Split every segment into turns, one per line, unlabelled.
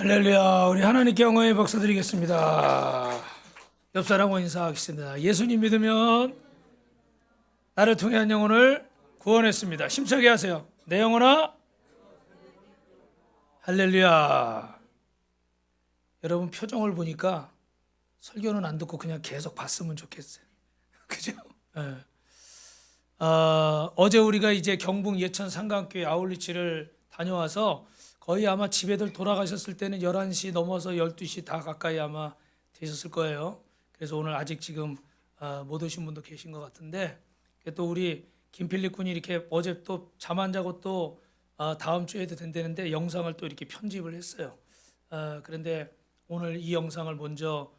할렐루야. 우리 하나님께 영광의 박수 드리겠습니다. 옆 사람과 인사하겠습니다. 예수님 믿으면 나를 통해 한 영혼을 구원했습니다. 힘차게 하세요. 내 영혼아. 할렐루야. 여러분 표정을 보니까 설교는 안 듣고 그냥 계속 봤으면 좋겠어요. 그죠? 예. 어제 우리가 이제 경북 예천 상강교회 아울리치를 다녀와서 거의 아마 집에들 돌아가셨을 때는 11시 넘어서 12시 다 가까이 아마 되셨을 거예요. 그래서 오늘 아직 지금 못 오신 분도 계신 것 같은데, 또 우리 김필립 군이 이렇게 어제 또 잠 안 자고 또 다음 주에 해도 된다는데 영상을 또 이렇게 편집을 했어요. 그런데 오늘 이 영상을 먼저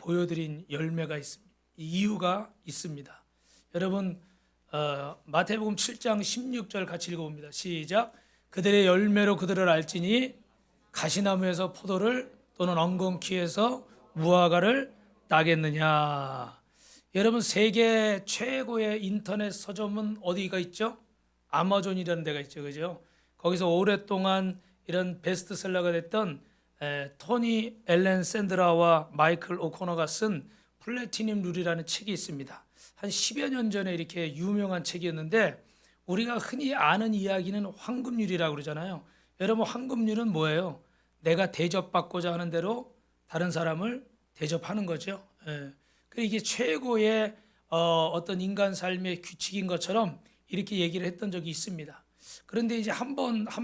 보여드린 열매가 있습니다. 이유가 있습니다. 여러분, 마태복음 7장 16절 같이 읽어봅니다. 시작. 그들의 열매로 그들을 알지니 가시나무에서 포도를 또는 엉겅퀴에서 무화과를 따겠느냐. 여러분, 세계 최고의 인터넷 서점은 어디가 있죠? 아마존이라는 데가 있죠, 그죠? 거기서 오랫동안 이런 베스트셀러가 됐던 토니 엘렌 샌드라와 마이클 오코너가 쓴 플래티넘 룰이라는 책이 있습니다. 한 10여 년 전에 이렇게 유명한 책이었는데, 우리가 흔히 아는 이야기는 황금률이라고 그러잖아요. 여러분, 황금률은 뭐예요? 내가 대접받고자 하는 대로 다른 사람을 대접하는 거죠. 이게 최고의 어떤 인간 삶의 규칙인 것처럼 이렇게 얘기를 했던 적이 있습니다. 그런데 이제 한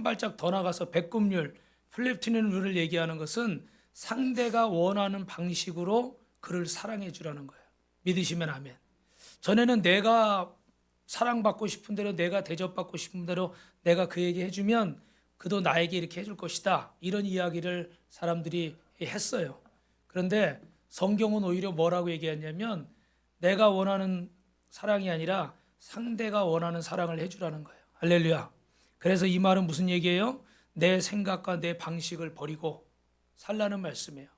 발짝 더 나가서 백금률, 플래티넘 룰을 얘기하는 것은 상대가 원하는 방식으로 그를 사랑해 주라는 거예요. 믿으시면 아멘. 전에는 내가 사랑받고 싶은 대로, 내가 대접받고 싶은 대로 내가 그에게 해주면 그도 나에게 이렇게 해줄 것이다, 이런 이야기를 사람들이 했어요. 그런데 성경은 오히려 뭐라고 얘기하냐면 내가 원하는 사랑이 아니라 상대가 원하는 사랑을 해주라는 거예요. 할렐루야. 그래서 이 말은 무슨 얘기예요? 내 생각과 내 방식을 버리고 살라는 말씀이에요.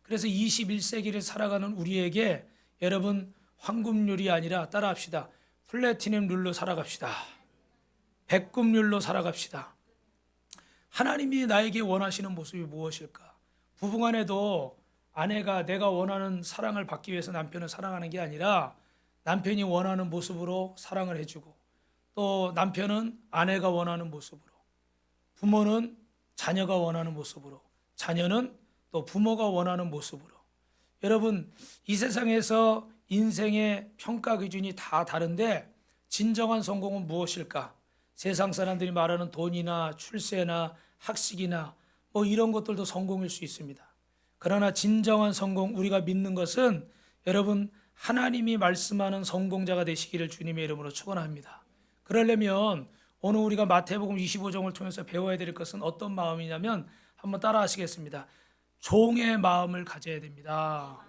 그래서 21세기를 살아가는 우리에게 여러분, 황금률이 아니라 따라합시다. 플래티넘 룰로 살아갑시다. 백금률로 살아갑시다. 하나님이 나에게 원하시는 모습이 무엇일까? 부부간에도 아내가 내가 원하는 사랑을 받기 위해서 남편을 사랑하는 게 아니라 남편이 원하는 모습으로 사랑을 해주고, 또 남편은 아내가 원하는 모습으로, 부모는 자녀가 원하는 모습으로, 자녀는 또 부모가 원하는 모습으로. 여러분, 이 세상에서 인생의 평가 기준이 다 다른데 진정한 성공은 무엇일까? 세상 사람들이 말하는 돈이나 출세나 학식이나 뭐 이런 것들도 성공일 수 있습니다. 그러나 진정한 성공, 우리가 믿는 것은 여러분, 하나님이 말씀하는 성공자가 되시기를 주님의 이름으로 축원합니다. 그러려면 오늘 우리가 마태복음 25장을 통해서 배워야 될 것은 어떤 마음이냐면, 한번 따라 하시겠습니다. 종의 마음을 가져야 됩니다.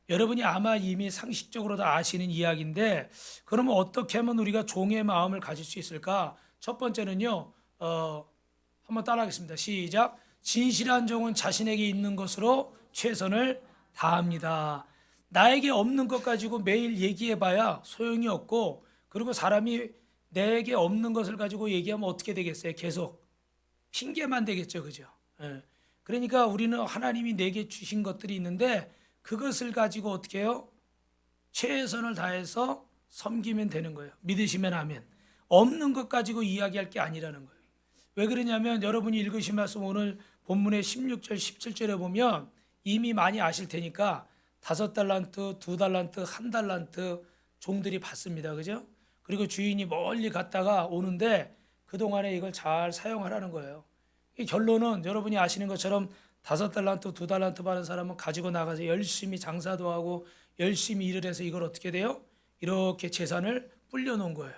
여러분이 아마 이미 상식적으로 다 아시는 이야기인데, 그러면 어떻게 하면 우리가 종의 마음을 가질 수 있을까? 첫 번째는요, 한번 따라하겠습니다. 시작. 진실한 종은 자신에게 있는 것으로 최선을 다합니다. 나에게 없는 것 가지고 매일 얘기해봐야 소용이 없고, 그리고 사람이 내게 없는 것을 가지고 얘기하면 어떻게 되겠어요? 계속 핑계만 되겠죠, 그죠? 그러니까 우리는 하나님이 내게 주신 것들이 있는데 그것을 가지고 어떻게 해요? 최선을 다해서 섬기면 되는 거예요. 믿으시면 아멘. 없는 것 가지고 이야기할 게 아니라는 거예요. 왜 그러냐면 여러분이 읽으신 말씀 오늘 본문의 16절 17절에 보면 이미 많이 아실 테니까 5달란트, 2달란트, 1달란트 종들이 받습니다. 그죠? 그리고 주인이 멀리 갔다가 오는데 그동안에 이걸 잘 사용하라는 거예요. 이 결론은 여러분이 아시는 것처럼 5달란트, 2달란트 받은 사람은 가지고 나가서 열심히 장사도 하고 열심히 일을 해서 이걸 어떻게 돼요? 이렇게 재산을 불려놓은 거예요.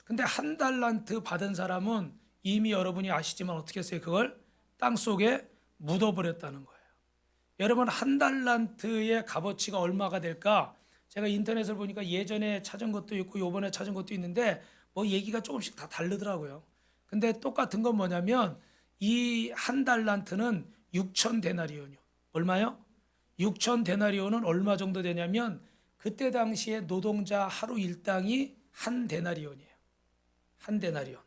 근데 1달란트 받은 사람은 이미 여러분이 아시지만 어떻게 했어요? 그걸 땅속에 묻어버렸다는 거예요. 여러분, 1달란트의 값어치가 얼마가 될까? 제가 인터넷을 보니까 예전에 찾은 것도 있고 요번에 찾은 것도 있는데 뭐 얘기가 조금씩 다 다르더라고요. 근데 똑같은 건 뭐냐면 이 1달란트는 6천 데나리온이요. 얼마요? 6천 데나리온은 얼마 정도 되냐면 그때 당시에 노동자 하루 일당이 1데나리온이에요. 1데나리온.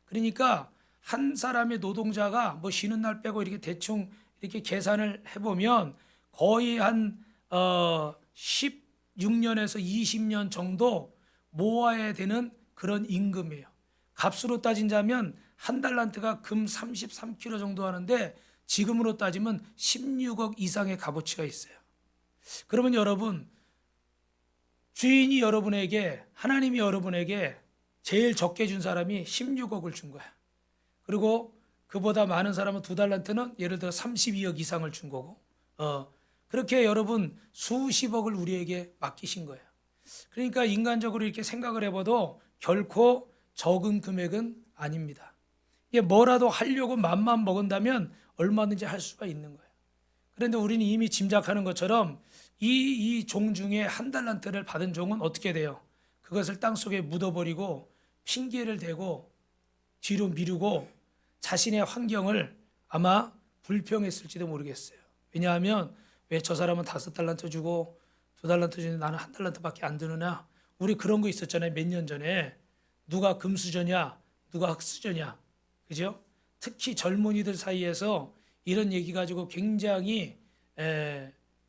그러니까 한 사람의 노동자가 뭐 쉬는 날 빼고 이렇게 대충 이렇게 계산을 해보면 거의 한 16년에서 20년 정도 모아야 되는 그런 임금이에요. 값으로 따진다면 한 달란트가 금 33kg 정도 하는데 지금으로 따지면 16억 이상의 값어치가 있어요. 그러면 여러분, 주인이 여러분에게, 하나님이 여러분에게 제일 적게 준 사람이 16억을 준 거야. 그리고 그보다 많은 사람은 2달란트는 예를 들어 32억 이상을 준 거고, 그렇게 여러분 수십억을 우리에게 맡기신 거예요. 그러니까 인간적으로 이렇게 생각을 해봐도 결코 적은 금액은 아닙니다. 이게 뭐라도 하려고 맘만 먹은다면 얼마든지 할 수가 있는 거예요. 그런데 우리는 이미 짐작하는 것처럼 이 종 중에 한 달란트를 받은 종은 어떻게 돼요? 그것을 땅속에 묻어버리고 핑계를 대고 뒤로 미루고 자신의 환경을 아마 불평했을지도 모르겠어요. 왜냐하면 왜 저 사람은 5달란트 주고 2달란트 주는데 나는 한 달란트밖에 안 드느냐? 우리 그런 거 있었잖아요. 몇 년 전에. 누가 금수저냐? 누가 흑수저냐? 그죠? 특히 젊은이들 사이에서 이런 얘기 가지고 굉장히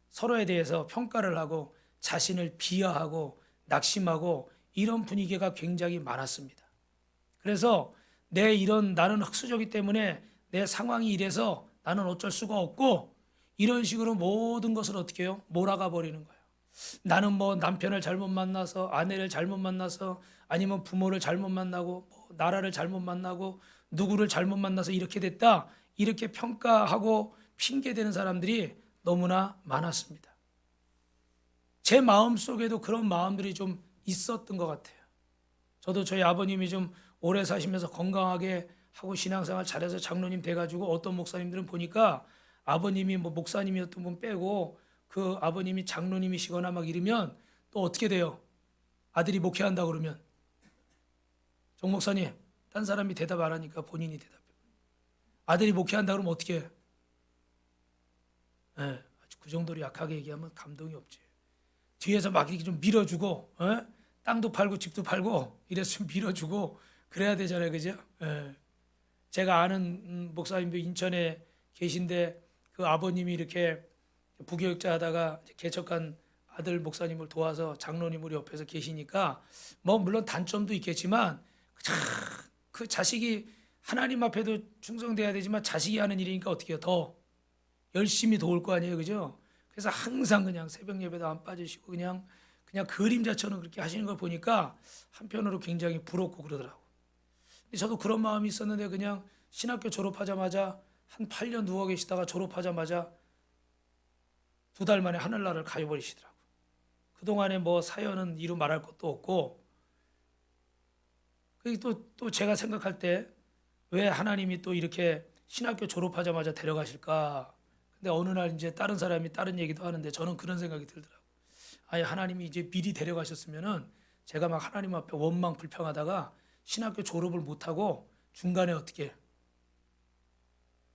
서로에 대해서 평가를 하고 자신을 비하하고 낙심하고 이런 분위기가 굉장히 많았습니다. 그래서 나는 흑수저기 때문에 내 상황이 이래서 나는 어쩔 수가 없고 이런 식으로 모든 것을 어떻게 해요? 몰아가 버리는 거예요. 나는 뭐 남편을 잘못 만나서 아내를 잘못 만나서 아니면 부모를 잘못 만나고 뭐 나라를 잘못 만나고 누구를 잘못 만나서 이렇게 됐다. 이렇게 평가하고 핑계대는 사람들이 너무나 많았습니다. 제 마음속에도 그런 마음들이 좀 있었던 것 같아요. 저도 저희 아버님이 좀 오래 사시면서 건강하게 하고 신앙생활 잘해서 장로님 돼가지고 어떤 목사님들은 보니까 아버님이 뭐 목사님이었던 분 빼고 그 아버님이 장로님이시거나 막 이러면 또 어떻게 돼요? 아들이 목회한다 그러면 정 목사님, 딴 사람이 대답 안 하니까 본인이 대답해. 아들이 목회한다 그러면 어떻게 해? 그 정도로 약하게 얘기하면 감동이 없지. 뒤에서 막 이렇게 좀 밀어주고, 땅도 팔고 집도 팔고 이래서 좀 밀어주고 그래야 되잖아요, 그죠? 제가 아는 목사님도 인천에 계신데 그 아버님이 이렇게 부교육자 하다가 개척한 아들 목사님을 도와서 장로님으로 옆에서 계시니까 뭐 물론 단점도 있겠지만 그 자식이 하나님 앞에도 충성돼야 되지만 자식이 하는 일이니까 어떻게 해요? 더 열심히 도울 거 아니에요, 그죠? 그래서 항상 그냥 새벽 예배도 안 빠지시고 그냥 그림자처럼 그렇게 하시는 걸 보니까 한편으로 굉장히 부럽고 그러더라고. 근데 저도 그런 마음이 있었는데 그냥 신학교 졸업하자마자 한 8년 누워 계시다가 졸업하자마자 2달 만에 하늘나라를 가버리시더라고. 그동안에 뭐 사연은 이루 말할 것도 없고 또 제가 생각할 때 왜 하나님이 또 이렇게 신학교 졸업하자마자 데려가실까? 근데 어느 날 이제 다른 사람이 다른 얘기도 하는데 저는 그런 생각이 들더라고. 아예 하나님이 이제 미리 데려가셨으면은 제가 막 하나님 앞에 원망 불평하다가 신학교 졸업을 못하고 중간에 어떻게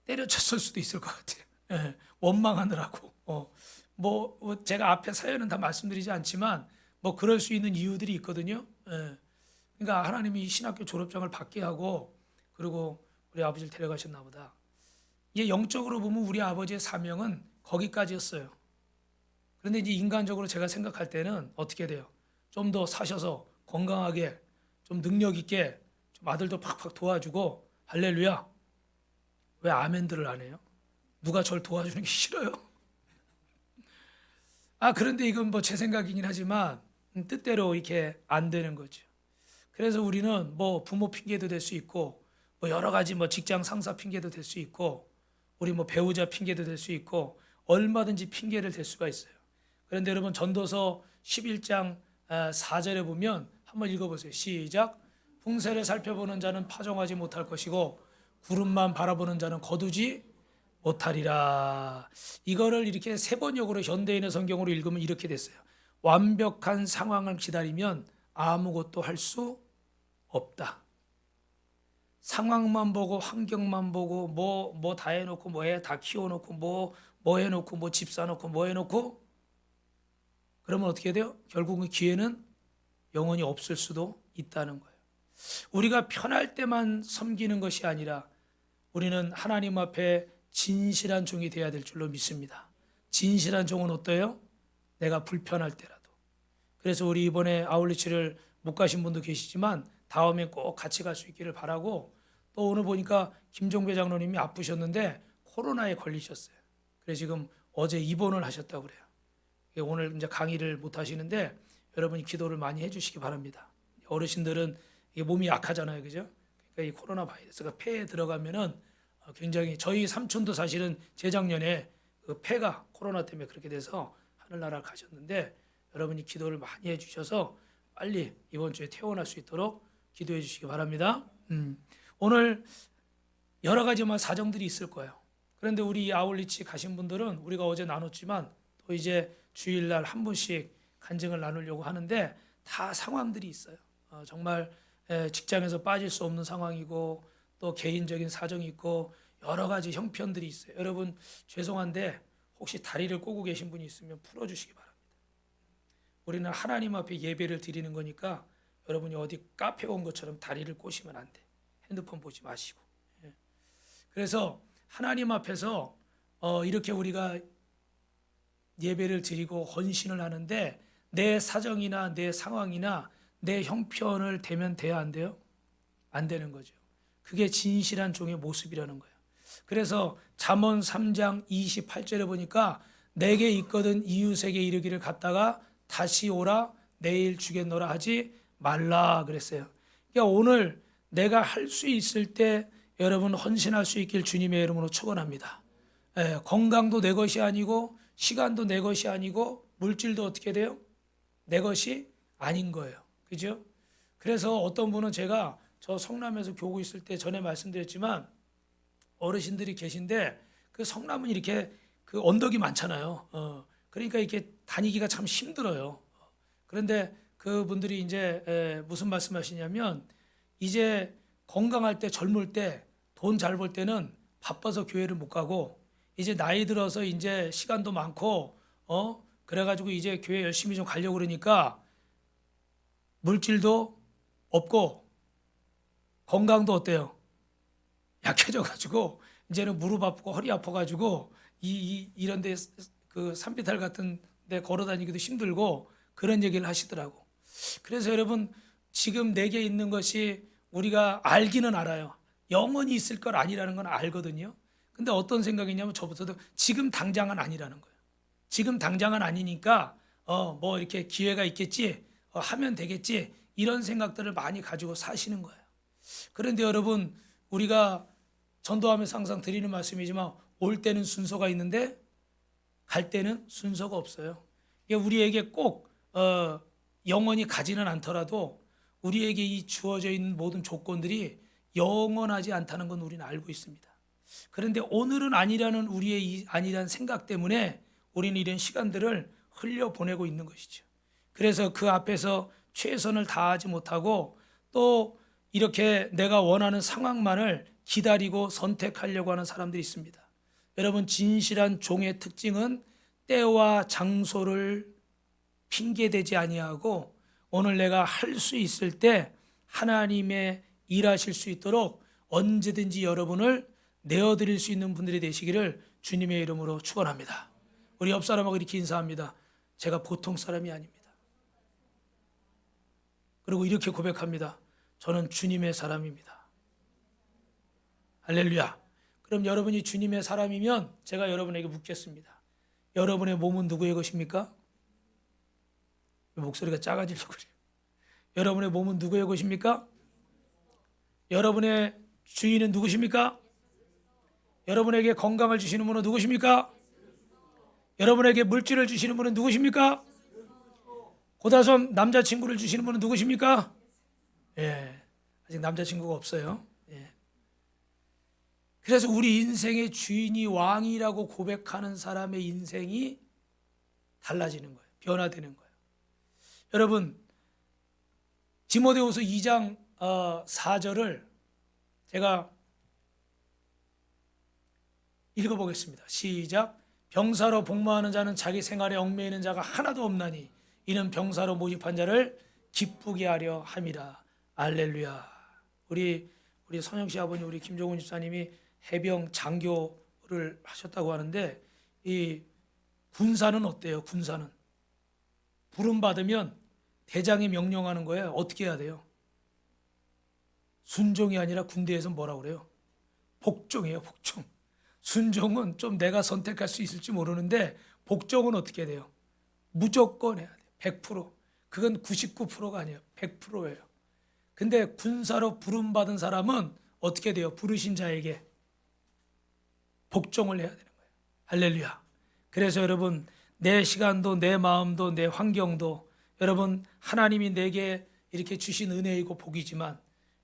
때려쳤을 수도 있을 것 같아요. 원망하느라고. 뭐 제가 앞에 사연은 다 말씀드리지 않지만 뭐 그럴 수 있는 이유들이 있거든요. 그러니까 하나님이 신학교 졸업장을 받게 하고 그리고 우리 아버지를 데려가셨나 보다. 이게 영적으로 보면 우리 아버지의 사명은 거기까지였어요. 그런데 이제 인간적으로 제가 생각할 때는 어떻게 돼요? 좀 더 사셔서 건강하게 좀 능력 있게 좀 아들도 팍팍 도와주고 할렐루야. 왜 아멘들을 안 해요? 누가 절 도와주는 게 싫어요? 그런데 이건 뭐 제 생각이긴 하지만 뜻대로 이렇게 안 되는 거죠. 그래서 우리는 뭐 부모 핑계도 될 수 있고 뭐 여러 가지 뭐 직장 상사 핑계도 될 수 있고 우리 뭐 배우자 핑계도 될 수 있고 얼마든지 핑계를 댈 수가 있어요. 그런데 여러분 전도서 11장 4절에 보면 한번 읽어보세요. 시작. 풍세를 살펴보는 자는 파종하지 못할 것이고 구름만 바라보는 자는 거두지 못하리라. 이거를 이렇게 세번역으로 현대인의 성경으로 읽으면 이렇게 됐어요. 완벽한 상황을 기다리면 아무것도 할 수 없다. 상황만 보고 환경만 보고 뭐 다 해놓고 뭐 해 다 키워놓고 뭐 해놓고 뭐 집 사놓고 뭐 해놓고 그러면 어떻게 돼요? 결국은 기회는 영원히 없을 수도 있다는 거예요. 우리가 편할 때만 섬기는 것이 아니라 우리는 하나님 앞에 진실한 종이 되어야 될 줄로 믿습니다. 진실한 종은 어때요? 내가 불편할 때라도. 그래서 우리 이번에 아울리치를 못 가신 분도 계시지만 다음에 꼭 같이 갈 수 있기를 바라고, 또 오늘 보니까 김종배 장로님이 아프셨는데 코로나에 걸리셨어요. 그래서 지금 어제 입원을 하셨다고 그래요. 오늘 이제 강의를 못 하시는데 여러분이 기도를 많이 해주시기 바랍니다. 어르신들은 이게 몸이 약하잖아요, 그죠? 그러니까 이 코로나 바이러스가 폐에 들어가면은 굉장히, 저희 삼촌도 사실은 재작년에 그 폐가 코로나 때문에 그렇게 돼서 하늘나라 가셨는데 여러분이 기도를 많이 해주셔서 빨리 이번 주에 퇴원할 수 있도록 기도해 주시기 바랍니다. 오늘 여러 가지 사정들이 있을 거예요. 그런데 우리 아울리치 가신 분들은 우리가 어제 나눴지만 또 이제 주일날 한 분씩 간증을 나누려고 하는데 다 상황들이 있어요. 정말 직장에서 빠질 수 없는 상황이고 또 개인적인 사정이 있고 여러 가지 형편들이 있어요. 여러분 죄송한데 혹시 다리를 꼬고 계신 분이 있으면 풀어주시기 바랍니다. 우리는 하나님 앞에 예배를 드리는 거니까 여러분이 어디 카페 온 것처럼 다리를 꼬시면 안 돼. 핸드폰 보지 마시고. 그래서 하나님 앞에서 이렇게 우리가 예배를 드리고 헌신을 하는데 내 사정이나 내 상황이나 내 형편을 대면 돼야 안 돼요? 안 되는 거죠. 그게 진실한 종의 모습이라는 거예요. 그래서 잠언 3장 28절에 보니까 내게 있거든 이웃에게 이르기를 갔다가 다시 오라 내일 주겠노라 하지 말라 그랬어요. 그러니까 오늘 내가 할 수 있을 때 여러분 헌신할 수 있길 주님의 이름으로 축원합니다. 건강도 내 것이 아니고 시간도 내 것이 아니고 물질도 어떻게 돼요? 내 것이 아닌 거예요. 그죠? 그래서 어떤 분은 제가 저 성남에서 교구 있을 때 전에 말씀드렸지만 어르신들이 계신데 그 성남은 이렇게 그 언덕이 많잖아요. 그러니까 이렇게 다니기가 참 힘들어요. 그런데 그분들이 이제 무슨 말씀하시냐면 이제 건강할 때 젊을 때 돈 잘 벌 때는 바빠서 교회를 못 가고 이제 나이 들어서 이제 시간도 많고 그래가지고 이제 교회 열심히 좀 가려고 그러니까 물질도 없고 건강도 어때요? 약해져가지고 이제는 무릎 아프고 허리 아파가지고 이런데 그 산비탈 같은 데 걸어다니기도 힘들고 그런 얘기를 하시더라고. 그래서 여러분 지금 내게 있는 것이 우리가 알기는 알아요. 영원히 있을 걸 아니라는 건 알거든요. 근데 어떤 생각이냐면 저부터도 지금 당장은 아니라는 거예요. 지금 당장은 아니니까 뭐 이렇게 기회가 있겠지, 하면 되겠지, 이런 생각들을 많이 가지고 사시는 거예요. 그런데 여러분 우리가 전도하면서 항상 드리는 말씀이지만 올 때는 순서가 있는데 갈 때는 순서가 없어요. 이게 우리에게 꼭 영원히 가지는 않더라도 우리에게 이 주어져 있는 모든 조건들이 영원하지 않다는 건 우리는 알고 있습니다. 그런데 오늘은 아니라는 우리의 이 아니라는 생각 때문에 우리는 이런 시간들을 흘려보내고 있는 것이죠. 그래서 그 앞에서 최선을 다하지 못하고 또 이렇게 내가 원하는 상황만을 기다리고 선택하려고 하는 사람들이 있습니다. 여러분 진실한 종의 특징은 때와 장소를 핑계대지 아니하고 오늘 내가 할 수 있을 때 하나님의 일하실 수 있도록 언제든지 여러분을 내어드릴 수 있는 분들이 되시기를 주님의 이름으로 축원합니다. 우리 옆 사람하고 이렇게 인사합니다. 제가 보통 사람이 아닙니다. 그리고 이렇게 고백합니다. 저는 주님의 사람입니다. 할렐루야. 그럼 여러분이 주님의 사람이면 제가 여러분에게 묻겠습니다. 여러분의 몸은 누구의 것입니까? 목소리가 작아지려고 그래요. 여러분의 몸은 누구의 것입니까? 여러분의 주인은 누구십니까? 여러분에게 건강을 주시는 분은 누구십니까? 여러분에게 물질을 주시는 분은 누구십니까? 고다솜 남자친구를 주시는 분은 누구십니까? 아직 남자친구가 없어요. 그래서 우리 인생의 주인이 왕이라고 고백하는 사람의 인생이 달라지는 거예요. 변화되는 거예요. 여러분 디모데후서 2장 4절을 제가 읽어보겠습니다. 시작. 병사로 복무하는 자는 자기 생활에 얽매이는 자가 하나도 없나니 이는 병사로 모집한 자를 기쁘게 하려 함이라. 할렐루야. 우리 선영 씨 아버님, 우리 김종훈 집사님이 해병 장교를 하셨다고 하는데 이 군사는 어때요? 군사는 부름 받으면 대장이 명령하는 거예요. 어떻게 해야 돼요? 순종이 아니라 군대에서 뭐라 그래요? 복종이에요, 복종. 순종은 좀 내가 선택할 수 있을지 모르는데 복종은 어떻게 돼요? 무조건 해야 돼요. 100%. 그건 99%가 아니에요. 100%예요. 근데 군사로 부름받은 사람은 어떻게 돼요? 부르신 자에게 복종을 해야 되는 거예요. 할렐루야. 그래서 여러분, 내 시간도 내 마음도 내 환경도 여러분 하나님이 내게 이렇게 주신 은혜이고 복이지만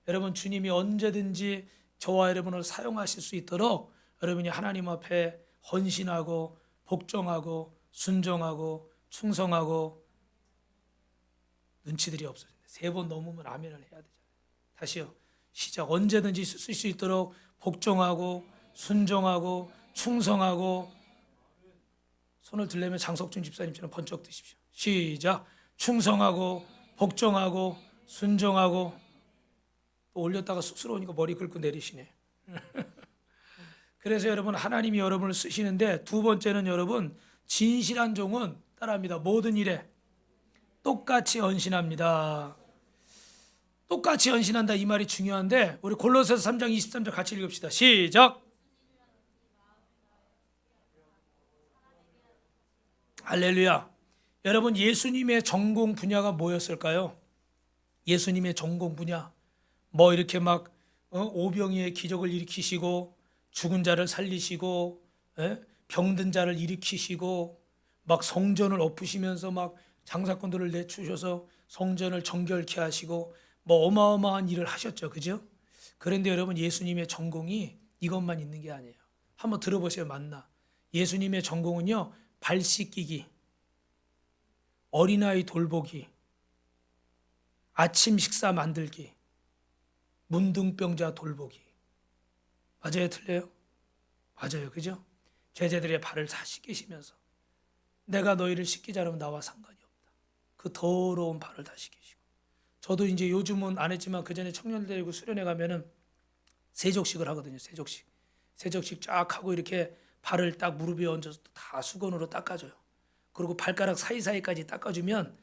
여러분 주님이 언제든지 저와 여러분을 사용하실 수 있도록 여러분이 하나님 앞에 헌신하고 복종하고 순종하고 충성하고 눈치들이 없어진다. 3번 넘으면 아멘을 해야 되잖아요. 다시요. 시작. 언제든지 쓸 수 있도록 복종하고 순종하고 충성하고 손을 들려면 장석준 집사님처럼 번쩍 드십시오. 시작. 충성하고 복종하고 순종하고 또 올렸다가 쑥스러우니까 머리 긁고 내리시네. 그래서 여러분 하나님이 여러분을 쓰시는데 두 번째는 여러분 진실한 종은 따라합니다. 모든 일에 똑같이 헌신합니다. 똑같이 헌신한다 이 말이 중요한데 우리 골로새서 3장 23절 같이 읽읍시다. 시작. 할렐루야. 여러분 예수님의 전공 분야가 뭐였을까요? 예수님의 전공 분야 뭐 이렇게 막 오병이의 기적을 일으키시고 죽은 자를 살리시고 병든 자를 일으키시고 막 성전을 엎으시면서 막 장사꾼들을 내추셔서 성전을 정결케 하시고 뭐 어마어마한 일을 하셨죠. 그죠? 그런데 여러분 예수님의 전공이 이것만 있는 게 아니에요. 한번 들어보세요. 맞나? 예수님의 전공은요. 발 씻기기, 어린아이 돌보기, 아침 식사 만들기, 문둥병자 돌보기. 맞아요? 틀려요? 맞아요. 그죠? 제자들의 발을 다 씻기시면서 내가 너희를 씻기자면 나와 상관이 없다. 그 더러운 발을 다 씻기시고 저도 이제 요즘은 안 했지만 그 전에 청년들 데리고 수련회 가면은 세족식을 하거든요. 세족식 쫙 하고 이렇게 발을 딱 무릎 위에 얹어서 다 수건으로 닦아줘요. 그리고 발가락 사이사이까지 닦아주면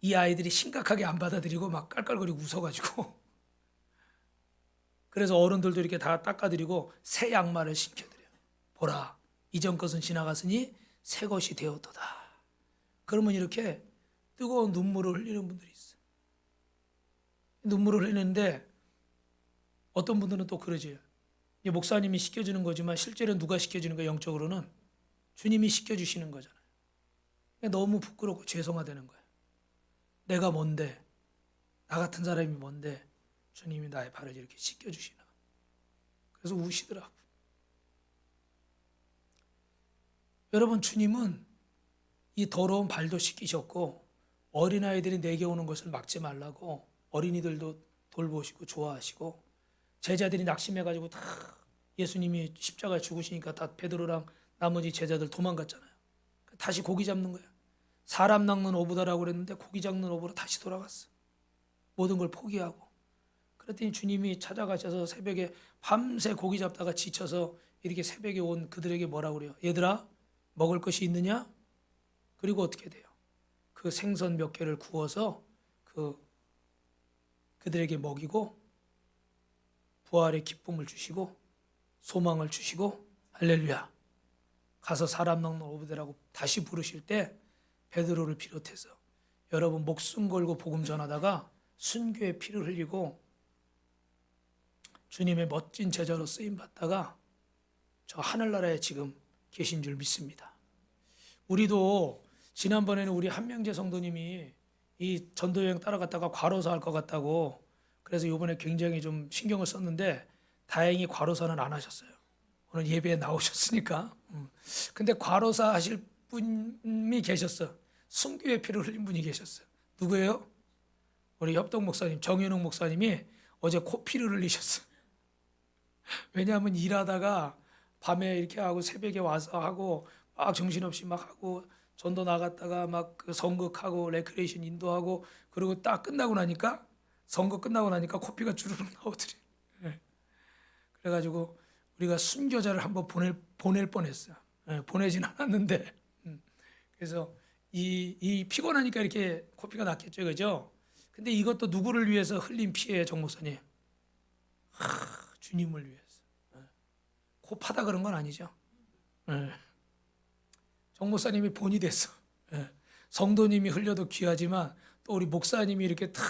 이 아이들이 심각하게 안 받아들이고 막 깔깔거리고 웃어가지고 그래서 어른들도 이렇게 다 닦아드리고 새 양말을 신겨드려요. 보라, 이전 것은 지나갔으니 새 것이 되었도다. 그러면 이렇게 뜨거운 눈물을 흘리는 분들이 있어요. 눈물을 흘리는데 어떤 분들은 또 그러죠. 목사님이 시켜주는 거지만 실제로 누가 시켜주는 거예요? 영적으로는 주님이 시켜주시는 거잖아요. 너무 부끄럽고 죄송하다는 거예요. 내가 뭔데, 나 같은 사람이 뭔데 주님이 나의 발을 이렇게 씻겨주시나. 그래서 우시더라고. 여러분 주님은 이 더러운 발도 씻기셨고 어린아이들이 내게 오는 것을 막지 말라고 어린이들도 돌보시고 좋아하시고 제자들이 낙심해가지고 다 예수님이 십자가에 죽으시니까 다 베드로랑 나머지 제자들 도망갔잖아요. 다시 고기 잡는 거야. 사람 낚는 어부다라고 그랬는데 고기 잡는 어부로 다시 돌아갔어. 모든 걸 포기하고. 그랬더니 주님이 찾아가셔서 새벽에 밤새 고기 잡다가 지쳐서 이렇게 새벽에 온 그들에게 뭐라고 그래요? 얘들아 먹을 것이 있느냐? 그리고 어떻게 돼요? 그 생선 몇 개를 구워서 그들에게 먹이고 부활의 기쁨을 주시고 소망을 주시고 할렐루야. 가서 사람 낚는 어부들하고 다시 부르실 때 베드로를 비롯해서 여러분 목숨 걸고 복음 전하다가 순교의 피를 흘리고 주님의 멋진 제자로 쓰임 받다가 저 하늘나라에 지금 계신 줄 믿습니다. 우리도 지난번에는 우리 한명재 성도님이 이 전도여행 따라갔다가 과로사 할 것 같다고 그래서 이번에 굉장히 좀 신경을 썼는데 다행히 과로사는 안 하셨어요. 오늘 예배에 나오셨으니까. 근데 과로사 하실 분이 계셨어. 순교의 피를 흘린 분이 계셨어요. 누구예요? 우리 협동 목사님, 정현웅 목사님이 어제 코피를 흘리셨어요. 왜냐하면 일하다가 밤에 이렇게 하고 새벽에 와서 하고 막 정신없이 막 하고 전도 나갔다가 막 그 성극하고 레크레이션 인도하고 그리고 딱 끝나고 나니까 선거 끝나고 나니까 코피가 주르륵 나오더래. 예. 그래가지고 우리가 순교자를 한번 보낼 뻔했어요. 예, 보내진 않았는데. 그래서 이 피곤하니까 이렇게 코피가 났겠죠, 그죠? 근데 이것도 누구를 위해서 흘린 피예요, 정 목사님? 주님을 위해서. 예. 코 파다 그런 건 아니죠. 예. 정 목사님이 본이 됐어. 예. 성도님이 흘려도 귀하지만 또 우리 목사님이 이렇게 탁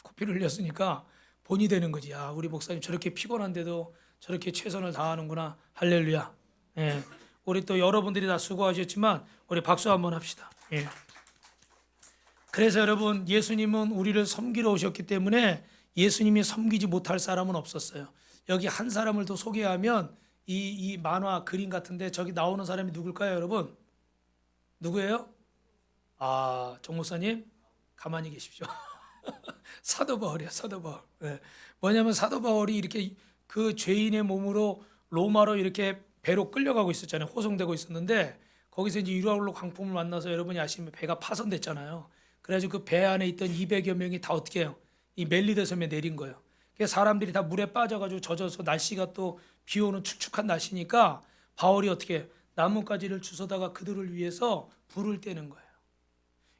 코피를 흘렸으니까 본이 되는 거지. 야, 우리 목사님 저렇게 피곤한데도 저렇게 최선을 다하는구나. 할렐루야. 예. 우리 또 여러분들이 다 수고하셨지만 우리 박수 한번 합시다. 예. 그래서 여러분, 예수님은 우리를 섬기러 오셨기 때문에 예수님이 섬기지 못할 사람은 없었어요. 여기 한 사람을 더 소개하면 이 만화 그림 같은데 저기 나오는 사람이 누굴까요, 여러분? 누구예요? 아, 정 목사님 가만히 계십시오. 사도 바울이야, 사도 바울. 네. 뭐냐면 사도 바울이 이렇게 그 죄인의 몸으로 로마로 이렇게 배로 끌려가고 있었잖아요. 호송되고 있었는데 거기서 이제 유라굴로 광풍을 만나서 여러분이 아시면 배가 파손됐잖아요. 그래가지고 그 배 안에 있던 200여 명이 다 어떻게 해요? 이 멜리데 섬에 내린 거예요. 그래서 사람들이 다 물에 빠져가지고 젖어서 날씨가 또 비 오는 축축한 날씨니까 바울이 어떻게 해요? 나뭇가지를 주워다가 그들을 위해서 불을 떼는 거예요.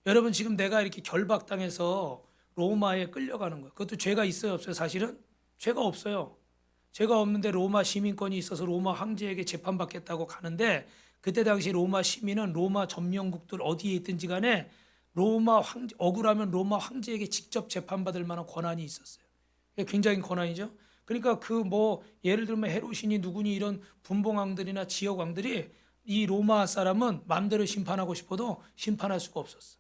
여러분, 지금 내가 이렇게 결박당해서 로마에 끌려가는 거예요. 그것도 죄가 있어요, 없어요? 사실은 죄가 없어요. 죄가 없는데 로마 시민권이 있어서 로마 황제에게 재판받겠다고 가는데 그때 당시 로마 시민은 로마 점령국들 어디에 있든지 간에 로마 황제, 억울하면 로마 황제에게 직접 재판받을 만한 권한이 있었어요. 굉장히 권한이죠. 그러니까 그 뭐 예를 들면 헤롯이니 누구니 이런 분봉왕들이나 지역왕들이 이 로마 사람은 마음대로 심판하고 싶어도 심판할 수가 없었어.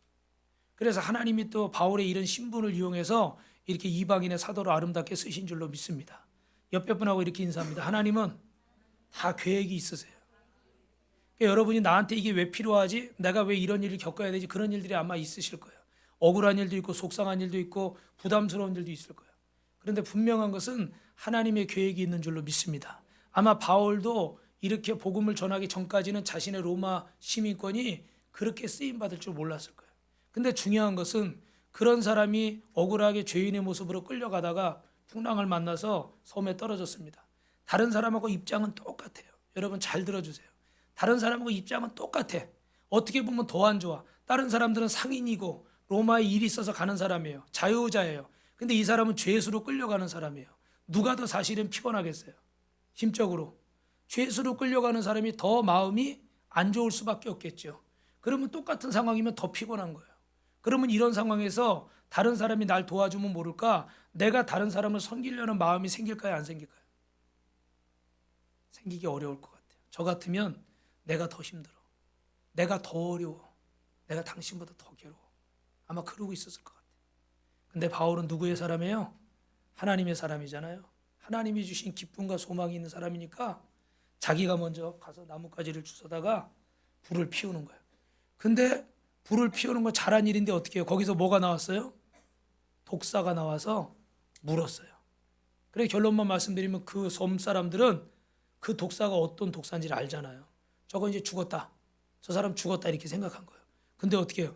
그래서 하나님이 또 바울의 이런 신분을 이용해서 이렇게 이방인의 사도로 아름답게 쓰신 줄로 믿습니다. 옆에 분하고 이렇게 인사합니다. 하나님은 다 계획이 있으세요. 그러니까 여러분이 나한테 이게 왜 필요하지? 내가 왜 이런 일을 겪어야 되지? 그런 일들이 아마 있으실 거예요. 억울한 일도 있고 속상한 일도 있고 부담스러운 일도 있을 거예요. 그런데 분명한 것은 하나님의 계획이 있는 줄로 믿습니다. 아마 바울도 이렇게 복음을 전하기 전까지는 자신의 로마 시민권이 그렇게 쓰임받을 줄 몰랐을 거예요. 근데 중요한 것은 그런 사람이 억울하게 죄인의 모습으로 끌려가다가 풍랑을 만나서 섬에 떨어졌습니다. 다른 사람하고 입장은 똑같아요. 여러분 잘 들어주세요. 다른 사람하고 입장은 똑같아. 어떻게 보면 더 안 좋아. 다른 사람들은 상인이고 로마에 일이 있어서 가는 사람이에요. 자유자예요. 근데 이 사람은 죄수로 끌려가는 사람이에요. 누가 더 사실은 피곤하겠어요? 심적으로. 죄수로 끌려가는 사람이 더 마음이 안 좋을 수밖에 없겠죠. 그러면 똑같은 상황이면 더 피곤한 거예요. 그러면 이런 상황에서 다른 사람이 날 도와주면 모를까? 내가 다른 사람을 섬기려는 마음이 생길까요? 안 생길까요? 생기기 어려울 것 같아요. 저 같으면 내가 더 힘들어. 내가 더 어려워. 내가 당신보다 더 괴로워. 아마 그러고 있었을 것 같아요. 근데 바울은 누구의 사람이에요? 하나님의 사람이잖아요. 하나님이 주신 기쁨과 소망이 있는 사람이니까 자기가 먼저 가서 나뭇가지를 주워다가 불을 피우는 거예요. 근데 불을 피우는 건 잘한 일인데 어떻게 해요? 거기서 뭐가 나왔어요? 독사가 나와서 물었어요. 그래 결론만 말씀드리면 그 섬 사람들은 그 독사가 어떤 독사인지를 알잖아요. 저거 이제 죽었다. 저 사람 죽었다 이렇게 생각한 거예요. 근데 어떻게 해요?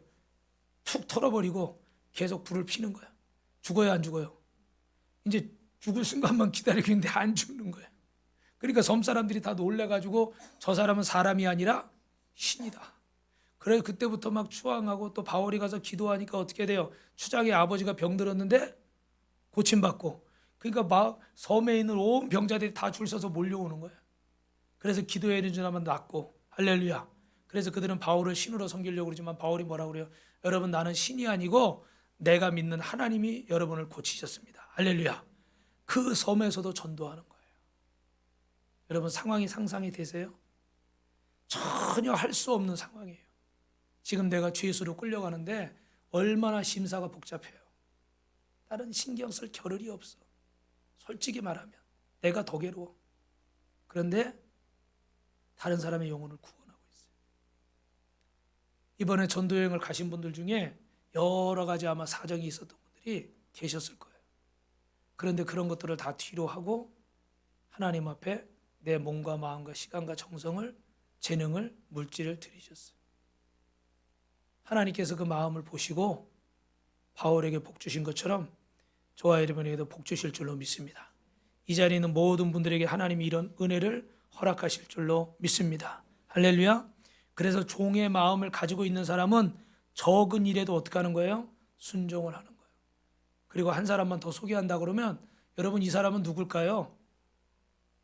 툭 털어버리고 계속 불을 피는 거야. 죽어요, 안 죽어요? 이제 죽을 순간만 기다리고 있는데 안 죽는 거예요. 그러니까 섬 사람들이 다 놀래가지고 저 사람은 사람이 아니라 신이다. 그래 그때부터 막 추앙하고 또 바울이 가서 기도하니까 어떻게 돼요? 추장의 아버지가 병들었는데 고침받고 그러니까 막 섬에 있는 온 병자들이 다 줄 서서 몰려오는 거예요. 그래서 기도해야 주나만 낫고 할렐루야. 그래서 그들은 바울을 신으로 섬기려고 그러지만 바울이 뭐라고 그래요? 여러분 나는 신이 아니고 내가 믿는 하나님이 여러분을 고치셨습니다. 할렐루야. 그 섬에서도 전도하는 거예요. 여러분 상황이 상상이 되세요? 전혀 할 수 없는 상황이에요. 지금 내가 죄수로 끌려가는데 얼마나 심사가 복잡해요. 다른 신경 쓸 겨를이 없어. 솔직히 말하면 내가 더 괴로워. 그런데 다른 사람의 영혼을 구원하고 있어요. 이번에 전도여행을 가신 분들 중에 여러 가지 아마 사정이 있었던 분들이 계셨을 거예요. 그런데 그런 것들을 다 뒤로 하고 하나님 앞에 내 몸과 마음과 시간과 정성을 재능을 물질을 드리셨어요. 하나님께서 그 마음을 보시고 바울에게 복 주신 것처럼 저와 여러분에게도 복 주실 줄로 믿습니다. 이 자리에 있는 모든 분들에게 하나님이 이런 은혜를 허락하실 줄로 믿습니다. 할렐루야. 그래서 종의 마음을 가지고 있는 사람은 적은 일에도 어떻게 하는 거예요? 순종을 하는 거예요. 그리고 한 사람만 더 소개한다 그러면 여러분 이 사람은 누굴까요?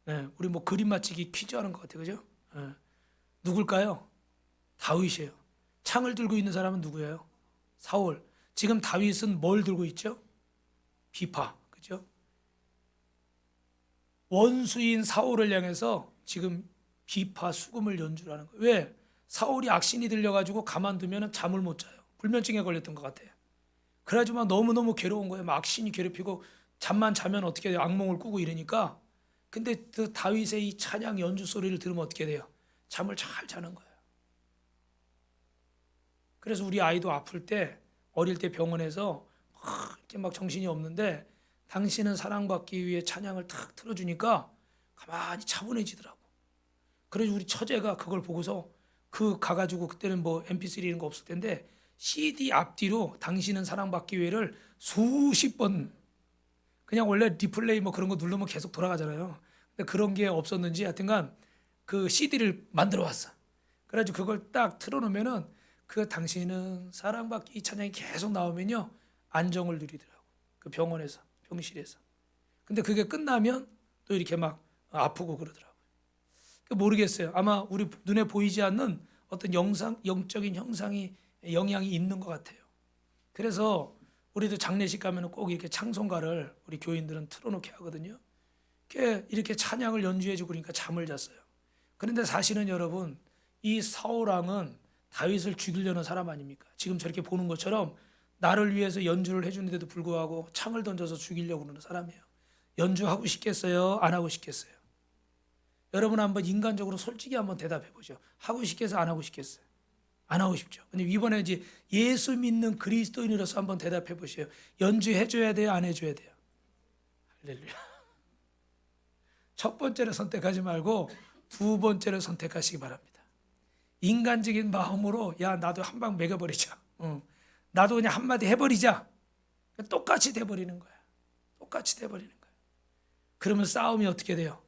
네, 우리 뭐 그림 맞히기 퀴즈 하는 것 같아요. 그죠? 네. 누굴까요? 다윗이에요. 창을 들고 있는 사람은 누구예요? 사울. 지금 다윗은 뭘 들고 있죠? 비파. 그죠? 원수인 사울을 향해서 지금 비파 수금을 연주하는 거예요. 왜? 사울이 악신이 들려가지고 가만두면 잠을 못 자요. 불면증에 걸렸던 것 같아요. 그래가지고 막 너무너무 괴로운 거예요. 막 악신이 괴롭히고 잠만 자면 어떻게 돼요? 악몽을 꾸고 이러니까. 근데 그 다윗의 이 찬양 연주 소리를 들으면 어떻게 돼요? 잠을 잘 자는 거예요. 그래서 우리 아이도 아플 때 어릴 때 병원에서 이렇게 막 정신이 없는데 당신은 사랑받기 위해 찬양을 탁 틀어주니까 가만히 차분해지더라고. 그래서 우리 처제가 그걸 보고서 그 가가지고 그때는 뭐 MP3 이런 거 없을 텐데 CD 앞뒤로 당신은 사랑받기 위해를 수십 번 그냥 원래 리플레이 뭐 그런 거 누르면 계속 돌아가잖아요. 근데 그런 게 없었는지 하여튼간 그 CD를 만들어 왔어. 그래가지고 그걸 딱 틀어놓으면은 그 당신은 사랑받기 이 찬양이 계속 나오면요 안정을 누리더라고. 그 병원에서 병실에서. 근데 그게 끝나면 또 이렇게 막 아프고 그러더라고요. 모르겠어요. 아마 우리 눈에 보이지 않는 어떤 영적인 형상이 영향이 있는 것 같아요. 그래서 우리도 장례식 가면 꼭 이렇게 찬송가를 우리 교인들은 틀어놓게 하거든요. 이렇게 찬양을 연주해주고 그러니까 잠을 잤어요. 그런데 사실은 여러분 이 사울왕은 다윗을 죽이려는 사람 아닙니까? 지금 저렇게 보는 것처럼 나를 위해서 연주를 해주는데도 불구하고 창을 던져서 죽이려고 그러는 사람이에요. 연주하고 싶겠어요? 안 하고 싶겠어요? 여러분 한번 인간적으로 솔직히 한번 대답해 보죠. 하고 싶겠어요? 안 하고 싶겠어요? 안 하고 싶죠. 근데 이번에 이제 예수 믿는 그리스도인으로서 한번 대답해 보세요. 연주해 줘야 돼요? 안 해줘야 돼요? 할렐루야. 첫 번째로 선택하지 말고 두 번째로 선택하시기 바랍니다. 인간적인 마음으로 야 나도 한 방 먹여버리자. 나도 그냥 한마디 해버리자. 똑같이 돼버리는 거야. 똑같이 돼버리는 거야. 그러면 싸움이 어떻게 돼요?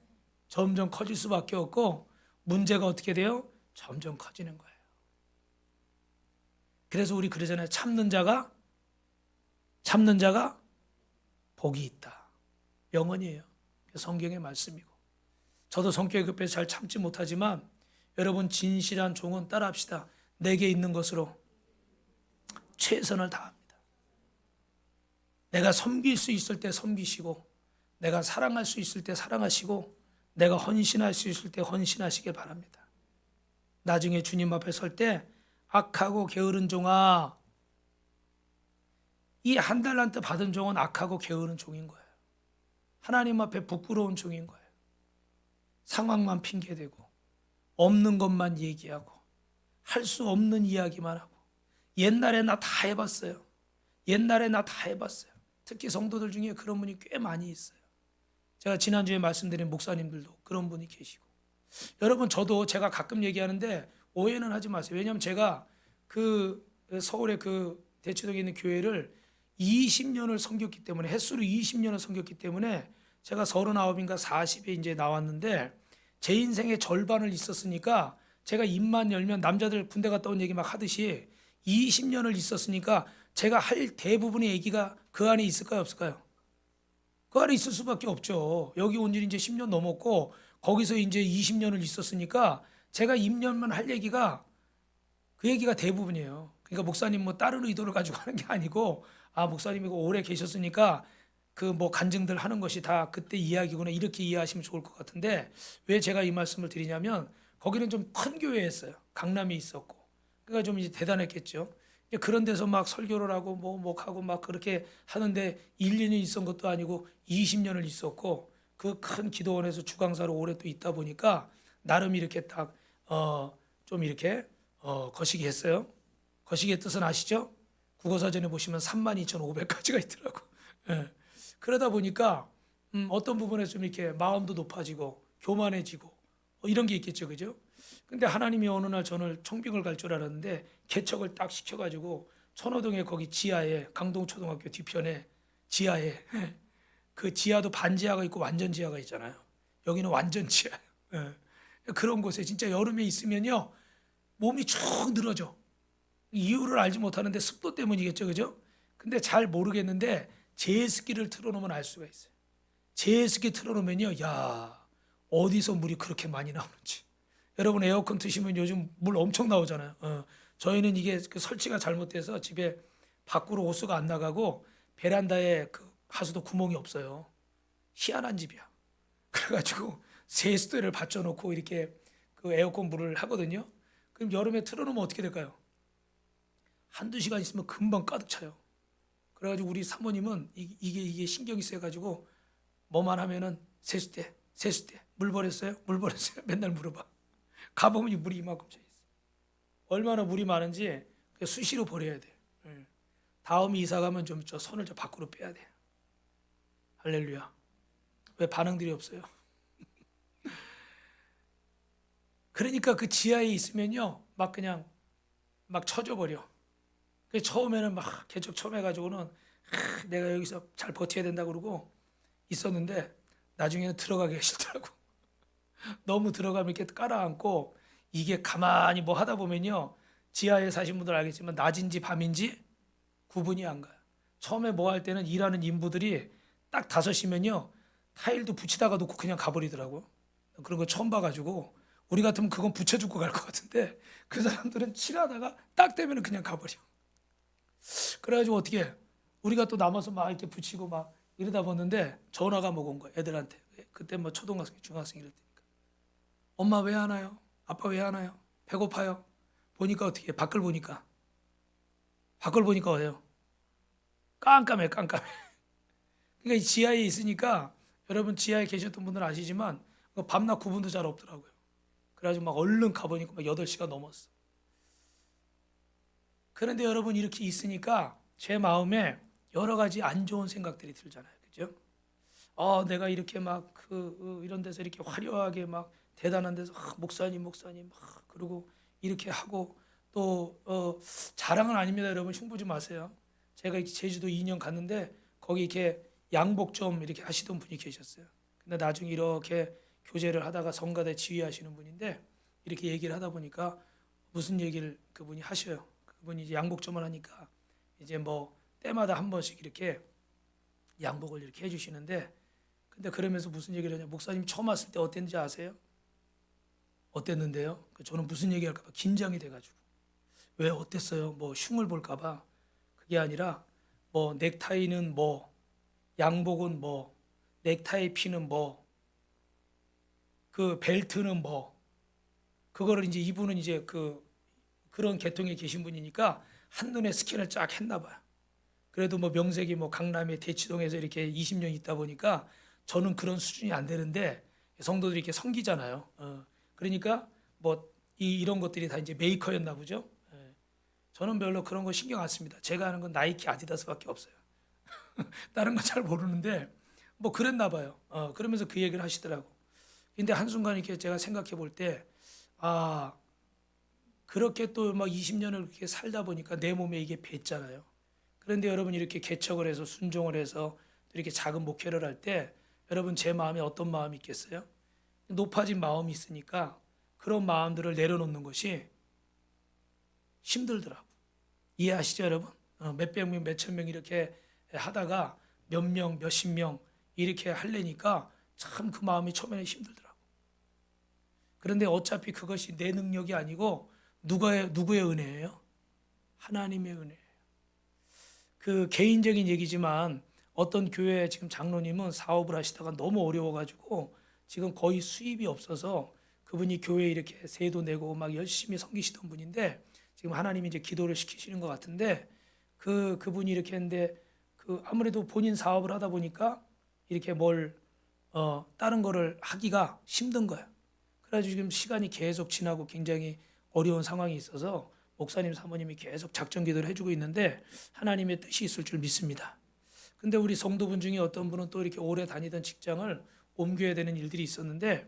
점점 커질 수밖에 없고 문제가 어떻게 돼요? 점점 커지는 거예요. 그래서 우리 그러잖아요. 참는 자가 복이 있다. 명언이에요. 성경의 말씀이고. 저도 성격이 급해서 잘 참지 못하지만 여러분 진실한 종은 따라합시다. 내게 있는 것으로 최선을 다합니다. 내가 섬길 수 있을 때 섬기시고 내가 사랑할 수 있을 때 사랑하시고 내가 헌신할 수 있을 때 헌신하시길 바랍니다. 나중에 주님 앞에 설 때 악하고 게으른 종아, 이 한 달란트 받은 종은 악하고 게으른 종인 거예요. 하나님 앞에 부끄러운 종인 거예요. 상황만 핑계대고 없는 것만 얘기하고 할 수 없는 이야기만 하고 옛날에 나 다 해봤어요. 옛날에 나 다 해봤어요. 특히 성도들 중에 그런 분이 꽤 많이 있어요. 제가 지난주에 말씀드린 목사님들도 그런 분이 계시고 여러분 저도 제가 가끔 얘기하는데 오해는 하지 마세요. 왜냐하면 제가 그 서울의 그 대치동에 있는 교회를 20년을 섬겼기 때문에 횟수로 20년을 섬겼기 때문에 제가 39인가 40에 이제 나왔는데 제 인생의 절반을 있었으니까 제가 입만 열면 남자들 군대 갔다 온 얘기 막 하듯이 20년을 있었으니까 제가 할 대부분의 얘기가 그 안에 있을까요 없을까요? 그 안에 있을 수밖에 없죠. 여기 온 지 이제 10년 넘었고 거기서 이제 20년을 있었으니까 제가 입년만 할 얘기가 그 얘기가 대부분이에요. 그러니까 목사님 뭐 다른 의도를 가지고 하는 게 아니고 아 목사님이 오래 계셨으니까 그 뭐 간증들 하는 것이 다 그때 이야기구나 이렇게 이해하시면 좋을 것 같은데 왜 제가 이 말씀을 드리냐면 거기는 좀 큰 교회였어요. 강남이 있었고 그러니까 좀 이제 대단했겠죠. 이제 그런 데서 막 설교를 하고 뭐 하고 막 그렇게 하는데 1, 2년 있었던 것도 아니고 20년을 있었고 그 큰 기도원에서 주강사로 오래 또 있다 보니까 나름 이렇게 딱 좀 이렇게 거시기 했어요. 거시기의 뜻은 아시죠? 국어사전에 보시면 32,500가지가 있더라고. 예. 그러다 보니까 어떤 부분에서 좀 이렇게 마음도 높아지고 교만해지고 이런 게 있겠죠, 그죠? 근데 하나님이 어느 날 저를 청빙을 갈 줄 알았는데 개척을 딱 시켜가지고 천호동에 거기 지하에 강동초등학교 뒤편에 지하에. 그 지하도 반지하가 있고 완전 지하가 있잖아요. 여기는 완전 지하. 예. 그런 곳에 진짜 여름에 있으면요 몸이 쭉 늘어져. 이유를 알지 못하는데 습도 때문이겠죠, 그죠? 근데 잘 모르겠는데 제습기를 틀어놓으면 알 수가 있어요. 제습기 틀어놓으면요, 야 어디서 물이 그렇게 많이 나오는지. 여러분 에어컨 트시면 요즘 물 엄청 나오잖아요. 저희는 이게 그 설치가 잘못돼서 집에 밖으로 호스가 안 나가고 베란다에 그 하수도 구멍이 없어요. 희한한 집이야. 그래가지고 세수대를 받쳐놓고 이렇게 그 에어컨 물을 하거든요. 그럼 여름에 틀어놓으면 어떻게 될까요? 한두 시간 있으면 금방 가득 차요. 그래가지고 우리 사모님은 이게 신경이 세가지고 뭐만 하면은 세수대 물 버렸어요? 물 버렸어요? 맨날 물어봐. 가보면 이 물이 이만큼 차 있어. 얼마나 물이 많은지 수시로 버려야 돼. 예. 다음에 이사 가면 좀 저 손을 저 밖으로 빼야 돼. 할렐루야. 왜 반응들이 없어요? 그러니까 그 지하에 있으면요, 막 그냥 막 쳐져 버려. 그 처음에는 막 개척 처음 해가지고는 내가 여기서 잘 버텨야 된다 그러고 있었는데 나중에는 들어가기가 싫더라고. 너무 들어가면 이렇게 깔아앉고 이게 가만히 뭐 하다 보면요, 지하에 사신 분들 알겠지만 낮인지 밤인지 구분이 안 가요. 처음에 뭐 할 때는 일하는 인부들이 딱 5시면요 타일도 붙이다가 놓고 그냥 가버리더라고. 그런 거 처음 봐가지고 우리 같으면 그건 붙여주고 갈 것 같은데 그 사람들은 칠하다가 딱 되면 그냥 가버려. 그래가지고 어떻게 해? 우리가 또 남아서 막 이렇게 붙이고 막 이러다 보는데 전화가 뭐 온 거야 애들한테. 그때 뭐 초등학생 중학생 이럴 때니까 엄마 왜 안 와요? 아빠 왜 안 와요? 배고파요? 보니까 어떻게 해? 밖을 보니까 어때요? 깜깜해 깜깜해. 그러니까 이 지하에 있으니까 여러분 지하에 계셨던 분들은 아시지만 밤낮 구분도 잘 없더라고요. 그래가지고 막 얼른 가보니까 막 8시가 넘었어. 그런데 여러분 이렇게 있으니까 제 마음에 여러 가지 안 좋은 생각들이 들잖아요. 그죠? 내가 이렇게 막 이런 데서 이렇게 화려하게 막 대단한 데서 목사님 막 그러고 이렇게 하고 또 자랑은 아닙니다. 여러분 흉보지 마세요. 제가 이렇게 제주도 2년 갔는데 거기 이렇게 양복 좀 이렇게 하시던 분이 계셨어요. 근데 나중에 이렇게 교제를 하다가 성가대 지휘하시는 분인데 이렇게 얘기를 하다 보니까 무슨 얘기를 그분이 하셔요. 그분이 이제 양복점을 하니까 이제 뭐 때마다 한 번씩 이렇게 양복을 이렇게 해주시는데 근데 그러면서 무슨 얘기를 하냐 목사님 처음 왔을 때 어땠는지 아세요? 어땠는데요? 저는 무슨 얘기할까 봐 긴장이 돼가지고 왜 어땠어요? 뭐 흉을 볼까 봐 그게 아니라 뭐 넥타이는 뭐 양복은 뭐 넥타이 피는 뭐 그 벨트는 뭐 그거를 이제 이분은 이제 그런 계통에 계신 분이니까 한눈에 스캔을 쫙 했나 봐요. 그래도 뭐 명색이 뭐 강남의 대치동에서 이렇게 20년 있다 보니까 저는 그런 수준이 안 되는데 성도들이 이렇게 섬기잖아요. 그러니까 뭐 이런 것들이 다 이제 메이커였나 보죠. 예. 저는 별로 그런 거 신경 안 씁니다. 제가 아는 건 나이키, 아디다스밖에 없어요. 다른 건 잘 모르는데 뭐 그랬나 봐요. 그러면서 그 얘기를 하시더라고. 근데 한순간 이렇게 제가 생각해 볼 때 아, 그렇게 또 막 20년을 그렇게 살다 보니까 내 몸에 이게 뱄잖아요. 그런데 여러분 이렇게 개척을 해서 순종을 해서 이렇게 작은 목회를 할 때 여러분 제 마음에 어떤 마음이 있겠어요? 높아진 마음이 있으니까 그런 마음들을 내려놓는 것이 힘들더라고. 이해하시죠, 여러분? 몇백 명, 몇천 명 이렇게 하다가 몇 명, 몇십 명 이렇게 하려니까 참 그 마음이 처음에는 힘들더라고. 그런데 어차피 그것이 내 능력이 아니고 누구의 은혜예요? 하나님의 은혜. 그 개인적인 얘기지만 어떤 교회 지금 장로님은 사업을 하시다가 너무 어려워가지고 지금 거의 수입이 없어서 그분이 교회에 이렇게 세도 내고 막 열심히 섬기시던 분인데 지금 하나님이 이제 기도를 시키시는 것 같은데 그분이 이렇게 했는데 아무래도 본인 사업을 하다 보니까 이렇게 다른 거를 하기가 힘든 거야. 그래가지고 지금 시간이 계속 지나고 굉장히 어려운 상황이 있어서 목사님 사모님이 계속 작전 기도를 해주고 있는데 하나님의 뜻이 있을 줄 믿습니다. 근데 우리 성도분 중에 어떤 분은 또 이렇게 오래 다니던 직장을 옮겨야 되는 일들이 있었는데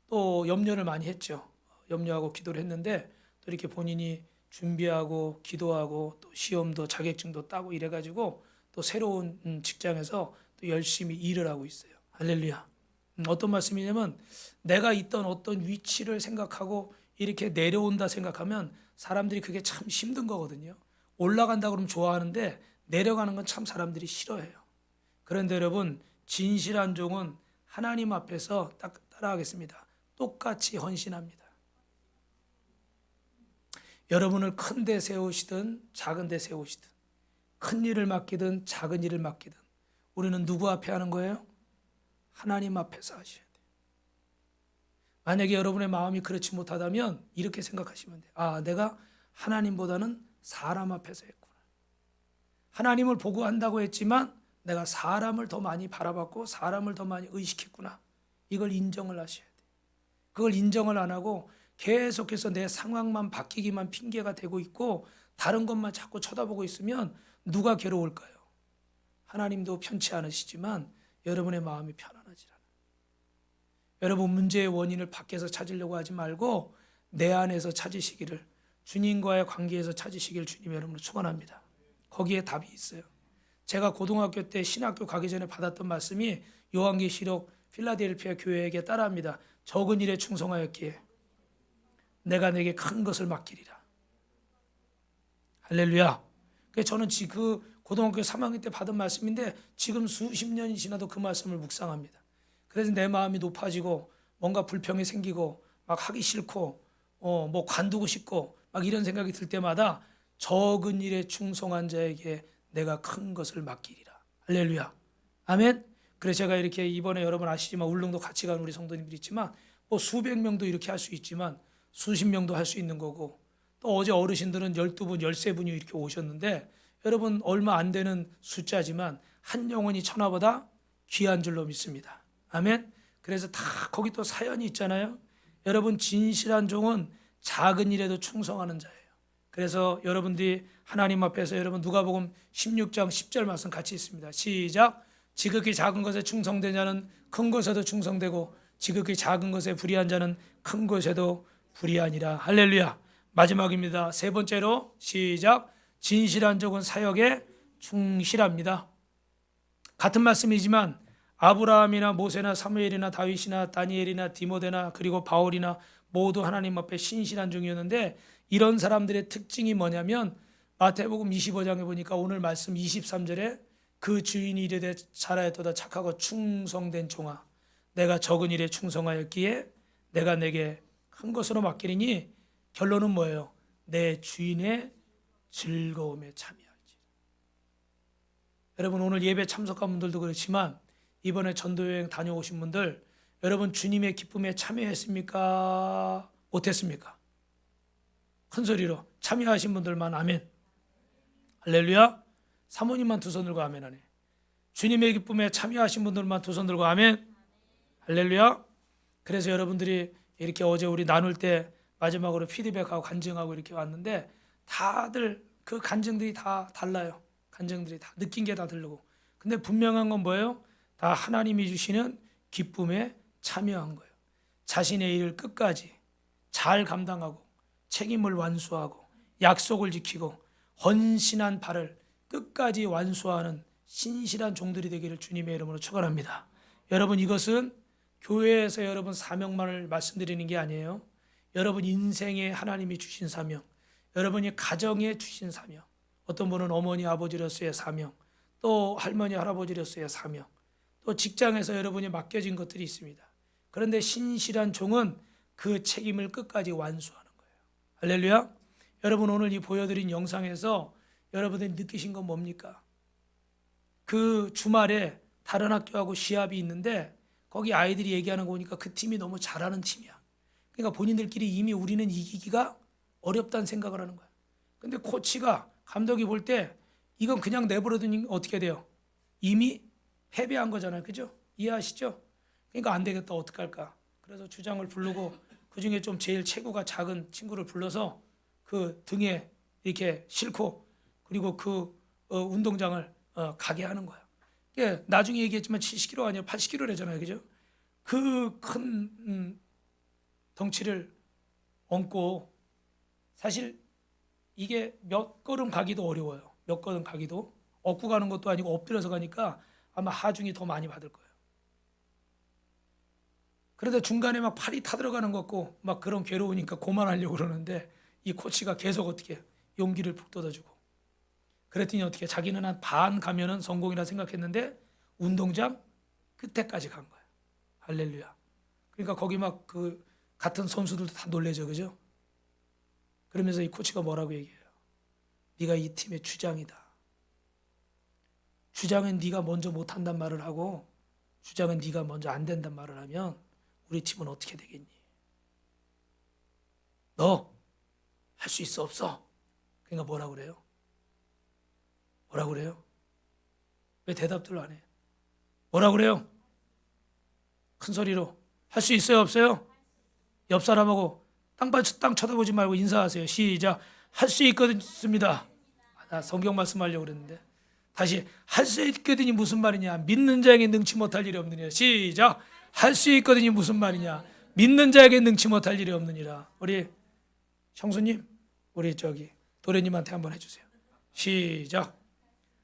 또 염려를 많이 했죠. 염려하고 기도를 했는데 또 이렇게 본인이 준비하고 기도하고 또 시험도 자격증도 따고 이래가지고 또 새로운 직장에서 또 열심히 일을 하고 있어요. 할렐루야. 어떤 말씀이냐면 내가 있던 어떤 위치를 생각하고 이렇게 내려온다 생각하면 사람들이 그게 참 힘든 거거든요. 올라간다 그러면 좋아하는데 내려가는 건 참 사람들이 싫어해요. 그런데 여러분, 진실한 종은 하나님 앞에서 딱 따라하겠습니다. 똑같이 헌신합니다. 여러분을 큰 데 세우시든 작은 데 세우시든 큰 일을 맡기든 작은 일을 맡기든 우리는 누구 앞에 하는 거예요? 하나님 앞에서 하셔야 돼요. 만약에 여러분의 마음이 그렇지 못하다면 이렇게 생각하시면 돼요. 아, 내가 하나님보다는 사람 앞에서 했구나. 하나님을 보고 한다고 했지만 내가 사람을 더 많이 바라봤고 사람을 더 많이 의식했구나. 이걸 인정을 하셔야 돼요. 그걸 인정을 안 하고 계속해서 내 상황만 바뀌기만 핑계가 되고 있고 다른 것만 자꾸 쳐다보고 있으면 누가 괴로울까요? 하나님도 편치 않으시지만 여러분의 마음이 편안하지 않아요. 여러분, 문제의 원인을 밖에서 찾으려고 하지 말고 내 안에서 찾으시기를, 주님과의 관계에서 찾으시기를 주님 여러분을 축원합니다. 거기에 답이 있어요. 제가 고등학교 때 신학교 가기 전에 받았던 말씀이 요한계시록 필라델피아 교회에게 따라합니다. 적은 일에 충성하였기에 내가 내게 큰 것을 맡기리라. 할렐루야. 저는 그 고등학교 3학년 때 받은 말씀인데 지금 수십 년이 지나도 그 말씀을 묵상합니다. 그래서 내 마음이 높아지고 뭔가 불평이 생기고 막 하기 싫고 뭐 관두고 싶고 막 이런 생각이 들 때마다 적은 일에 충성한 자에게 내가 큰 것을 맡기리라. 할렐루야. 아멘. 그래서 제가 이렇게 이번에 여러분 아시지만 울릉도 같이 간 우리 성도님들이 있지만 뭐 수백 명도 이렇게 할 수 있지만 수십 명도 할 수 있는 거고 또 어제 어르신들은 12분, 13분이 이렇게 오셨는데 여러분 얼마 안 되는 숫자지만 한 영혼이 천하보다 귀한 줄로 믿습니다. 아멘. 그래서 다 거기 또 사연이 있잖아요. 여러분, 진실한 종은 작은 일에도 충성하는 자예요. 그래서 여러분들이 하나님 앞에서 여러분 누가복음 16장 10절 말씀 같이 있습니다. 시작. 지극히 작은 것에 충성된 자는 큰 것에도 충성되고 지극히 작은 것에 불의한 자는 큰 것에도 불의하니라. 할렐루야. 마지막입니다. 세 번째로 시작. 진실한 종은 사역에 충실합니다. 같은 말씀이지만 아브라함이나 모세나 사무엘이나 다윗이나 다니엘이나 디모데나 그리고 바울이나 모두 하나님 앞에 신실한 종이었는데 이런 사람들의 특징이 뭐냐면 마태복음 25장에 보니까 오늘 말씀 23절에 그 주인이 이르되 잘하였도다 착하고 충성된 종아 내가 적은 일에 충성하였기에 내가 내게 큰 것으로 맡기리니 결론은 뭐예요? 내 주인의 즐거움에 참여할지. 여러분, 오늘 예배 참석한 분들도 그렇지만 이번에 전도여행 다녀오신 분들 여러분 주님의 기쁨에 참여했습니까? 못했습니까? 큰 소리로 참여하신 분들만 아멘. 할렐루야. 사모님만 두 손 들고 아멘 하네. 주님의 기쁨에 참여하신 분들만 두 손 들고 아멘. 할렐루야. 그래서 여러분들이 이렇게 어제 우리 나눌 때 마지막으로 피드백하고 간증하고 이렇게 왔는데 다들 그 간증들이 다 달라요. 간증들이 다 느낀 게 다 다르고. 근데 분명한 건 뭐예요? 다 하나님이 주시는 기쁨에 참여한 거예요. 자신의 일을 끝까지 잘 감당하고 책임을 완수하고 약속을 지키고 헌신한 바를 끝까지 완수하는 신실한 종들이 되기를 주님의 이름으로 축원합니다. 여러분, 이것은 교회에서 여러분 사명만을 말씀드리는 게 아니에요. 여러분 인생에 하나님이 주신 사명, 여러분이 가정에 주신 사명, 어떤 분은 어머니 아버지로서의 사명, 또 할머니 할아버지로서의 사명, 또 직장에서 여러분이 맡겨진 것들이 있습니다. 그런데 신실한 종은 그 책임을 끝까지 완수하는 거예요. 할렐루야. 여러분, 오늘 이 보여드린 영상에서 여러분들이 느끼신 건 뭡니까? 그 주말에 다른 학교하고 시합이 있는데 거기 아이들이 얘기하는 거 보니까 그 팀이 너무 잘하는 팀이야. 그러니까 본인들끼리 이미 우리는 이기기가 어렵다는 생각을 하는 거야. 근데 코치가, 감독이 볼 때 이건 그냥 내버려두니 어떻게 돼요? 이미 패배한 거잖아요. 그죠? 이해하시죠? 그러니까 안 되겠다. 어떡할까? 그래서 주장을 부르고 그중에 좀 제일 체구가 작은 친구를 불러서 그 등에 이렇게 싣고 그리고 그 운동장을 가게 하는 거야. 예, 나중에 얘기했지만 70kg 아니야 80kg래잖아요. 그죠? 그 큰 덩치를 얹고 사실 이게 몇 걸음 가기도 어려워요. 몇 걸음 가기도 얻고 가는 것도 아니고 엎드려서 가니까 아마 하중이 더 많이 받을 거예요. 그런데 중간에 막 팔이 타들어가는 것 같고 막 그런 괴로우니까 그만하려고 그러는데 이 코치가 계속 어떻게 용기를 북돋아주고 그랬더니 어떻게 자기는 한 반 가면은 성공이라 생각했는데 운동장 끝에까지 간 거야. 할렐루야. 그러니까 거기 막 그 같은 선수들도 다 놀래죠, 그죠? 그러면서 이 코치가 뭐라고 얘기해요? 네가 이 팀의 주장이다. 주장은 네가 먼저 못한단 말을 하고 주장은 네가 먼저 안 된단 말을 하면 우리 팀은 어떻게 되겠니? 너 할 수 있어 없어? 그러니까 뭐라고 그래요? 뭐라고 그래요? 왜 대답들 안 해? 뭐라고 그래요? 큰 소리로 할 수 있어요 없어요? 옆 사람하고 땅 쳐다보지 말고 인사하세요. 시작. 할 수 있습니다. 나 성경 말씀하려고 그랬는데 다시 할 수 있거든이 무슨 말이냐? 믿는 자에게 능치 못할 일이 없느니라. 시작. 할 수 있거든이 무슨 말이냐? 믿는 자에게 능치 못할 일이 없느니라. 우리 형수님, 우리 저기 도련님한테 한번 해주세요. 시작.